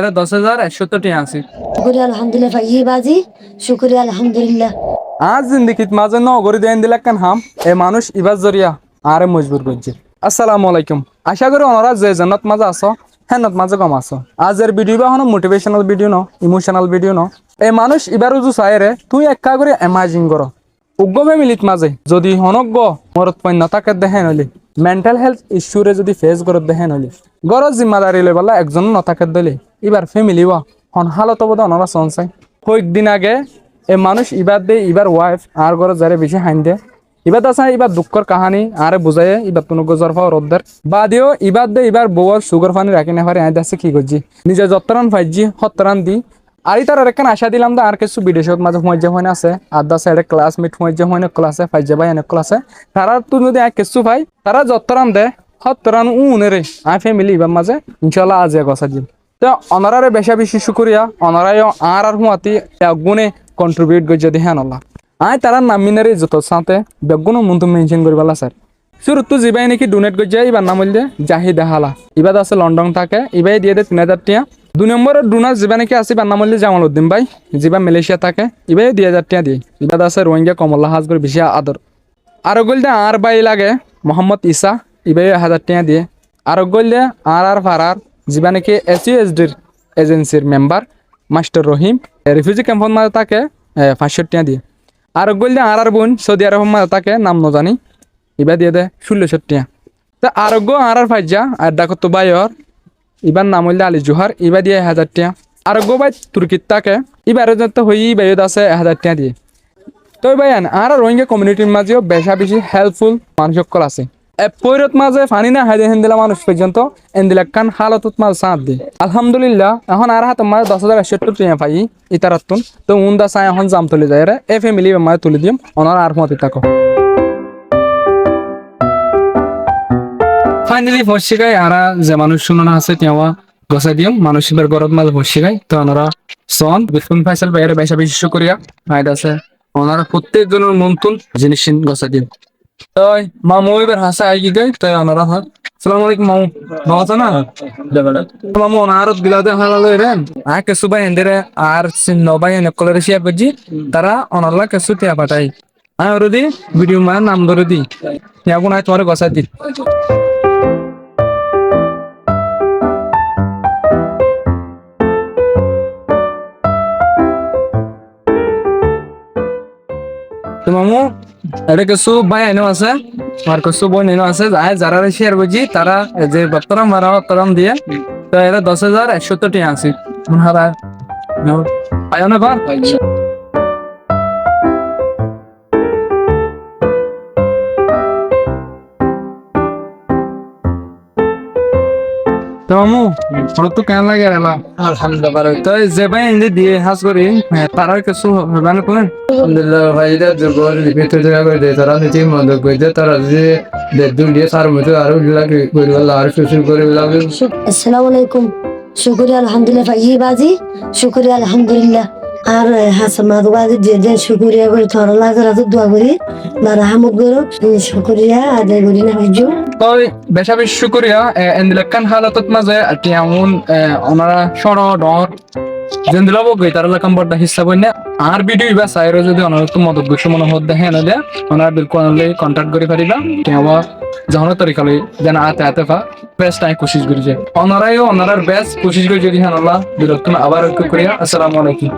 10,170 আছে। শুক্রিয়া আলহামদুলিল্লাহ ভাই বাজি শুক্রিয়া আলহামদুলিল্লাহ। আজ জিন্দিগিত মাঝে নগরী দেন দিলাক্কান হাম এ মানুষ ইবাজ জরিয়া আরে মজবুর করছে। আসসালামু আলাইকুম। আশা করি ওনারা যে জান্নাত মাঝে আছো হেনত মাঝে কম আছো। আজের ভিডিও বা হনো মোটিভেশনাল ভিডিও ন ইমোশনাল ভিডিও ন এই মানুষ ইবার উজু চাইরে তুই একা করে ইমাজিন করো উগ্র ফ্যামিলিত মাঝে যদি হনগ্য মরত পণ্য তাকে দেখেন হলি মেন্টাল হেলথ ইস্যুরে যদি ফেস করত দেখেন হলি গরজ জিম্মাদারি লই বলা একজন নথাকে দিলে এবার ফ্যামিলি ওয়া হন হালত বোধ ওনারা চনসাই কয়েকদিন আগে এ মানুষ ইবার দে ইবার ওয়াইফ আর গরজ যারে বেশি হাইন দে ইবার আছে এবার দুঃখর কাহানি আরে বুঝাইয়ে ইবার কোনো গজর পাওয়ার রদ্দার বা দিও ইবার দে ইবার বউর সুগার পানি রাখি না পারে আয় দেখছে কি করছি নিজে যত্তরান ফাইজি হত্তরান দি আরি তার আরেকখান আশা দিলাম দা আর কিছু বিদেশত মাঝে হুঁজে হয় না আছে আদা সাইডে ক্লাসমেট হুঁজে হয় না ক্লাসে ফাইজে ভাই এনে ক্লাসে তারা তুই যদি এক কিছু ভাই তারা যত্তরান দে হত্তরান উনে আই ফ্যামিলি ইবার মাঝে ইনশাল্লাহ আজ গসা দিন তো অনারারে বেশা বেশি শুক্রিয়া অনারায় আর হুঁয়াতি গুণে কন্ট্রিবিউট করে যদি হ্যাঁ নলা আয় তারা নামিনারে যত সাথে বেগুনো মন্তু মেনশন করি পালা স্যার শুরু তো জিবাই নাকি ডোনেট করে যায় এবার নাম বললে জাহিদা হালা এবার আছে লন্ডন থাকে এবার দিয়ে দে 3,000 টিয়া 2 নম্বরের ডোনার জিবা নাকি আছে এবার নাম বললে জামাল উদ্দিন ভাই জিবা মালয়েশিয়া থাকে এবার 2,000 টিয়া দিয়ে এবার আছে রোহিঙ্গা কমলা হাজ করে বেশি আদর আরো গল দে আর বাই লাগে মোহাম্মদ ইসা এবার 1,000 টিয়া দিয়ে আরো গল দে আর ফারার জিবা নাকি এসইউএসডির এজেন্সির মেম্বার মাস্টার রহিম রিফিউজি ক্যাম্পের মাঝে থাকে 500 টিয়া দিয়ে আর গল দে আর বোন সৌদি আরবের মাঝে থাকে নাম ন জানি এবার দিয়ে দে 1600 টিয়া তা আরোগ্য আর ফাইজা আর ডাকো তো বাইর এবার নাম হইলে আলী জোহার এবার দিয়ে 1,000 টিয়া আরোগ্য ভাই তুর্কিত থাকে এবারে তো হই বাইদ আছে 1,000 টিয়া দিয়ে তো ভাই আর রোহিঙ্গা কমিউনিটির মাঝেও বেশা বেশি হেল্পফুল মানুষ সকল আছে পৈরত মাঝে ফানি না হাইদে হেন্দিলা মানুষ পর্যন্ত এন্দিলা কান হালতত মাঝে সাঁত দি আলহামদুলিল্লাহ এখন আর হাত মাঝে 10,170 টিয়া পাই ইতারাতুন তো উন্দা চাই এখন জাম তুলে যায় রে এ ফ্যামিলি মাঝে তুলে দিম ওনার আর মতে থাকো ফাইনালি ভর্ষিকায় আরা যে মানুষ শুনানো আছে তেও গসাই দিম মানুষের গরত মাঝে ভর্ষিকায় তো ওনারা সন বিফুন ফাইসাল বাইরে বেশা বেশি করিয়া হাইদ আছে ওনারা প্রত্যেকজনের মন্তুন জিনিস গসাই দিম তাই মামু এবার হাসা আই কি গাই তাই ওনারা হয় আসসালামু আলাইকুম মামু বাবা না মামু ওনারত বিলাতে হালালো রেন আয় কেসু ভাই এন্দেরে আর সিন নবাই এনে কলরে শিয়া বজি তারা ওনারলা কেসু টিয়া পাঠাই আয় ওরদি ভিডিও মা নাম ধরে দি টিয়া কোন আয় তোমার গসাই দি তো মামু এটা কিছু ভাই এনে আছে আর কিছু বোন এনে আছে যারা শেয়ার বুঝি তারা যে বত্তরাম মারা বত্তরাম দিয়ে তো এটা 10,170 টিয়া আছে হারা আয় না বার তো মামু ফটো তো কেন লাগে এলা আলহামদুলিল্লাহ তো যে ভাই এনে দিয়ে হাস করি তারা কিছু মানে কোন আলহামদুলিল্লাহ ভাই এটা দুর্বল ভিতর জায়গা করে দেয় তারা নিজেই মদত করে দেয় তারা যে দেড় দিয়ে সার মতো আরো লাগে করে আর শুরু করে লাগে আসসালামু আলাইকুম শুক্রিয়া আলহামদুলিল্লাহ ভাই বাজি শুক্রিয়া আলহামদুলিল্লাহ আর হাসান মাদু বাজি যে যে শুক্রিয়া করে থরা লাগে রাত দোয়া করি বা রাহমত করো শুক্রিয়া আদায় করি না ভাইজু তো বেশা বেশি শুক্রিয়া এন্দিলাকান হালাতত মাঝে টিয়ামুন ওনারা সড় ডর জেন্দিলা বগৈ তারা লাকাম বড় হিসাব হইনা আর ভিডিও ইবা সাইরো যদি ওনারা তো মদত গুছ মনে হদ দেখে না দে ওনারা বিলকুল অনলি কন্টাক্ট করে পারিবা টিয়াবা যখন তরিকা লই যেন আতে আতে ফা বেস্ট আই কোশিশ করি যে ওনারাও ওনারার বেস্ট কোশিশ করে যদি হ্যাঁ আল্লাহ বিরক্ত আবার করিয়া আসসালামু আলাইকুম।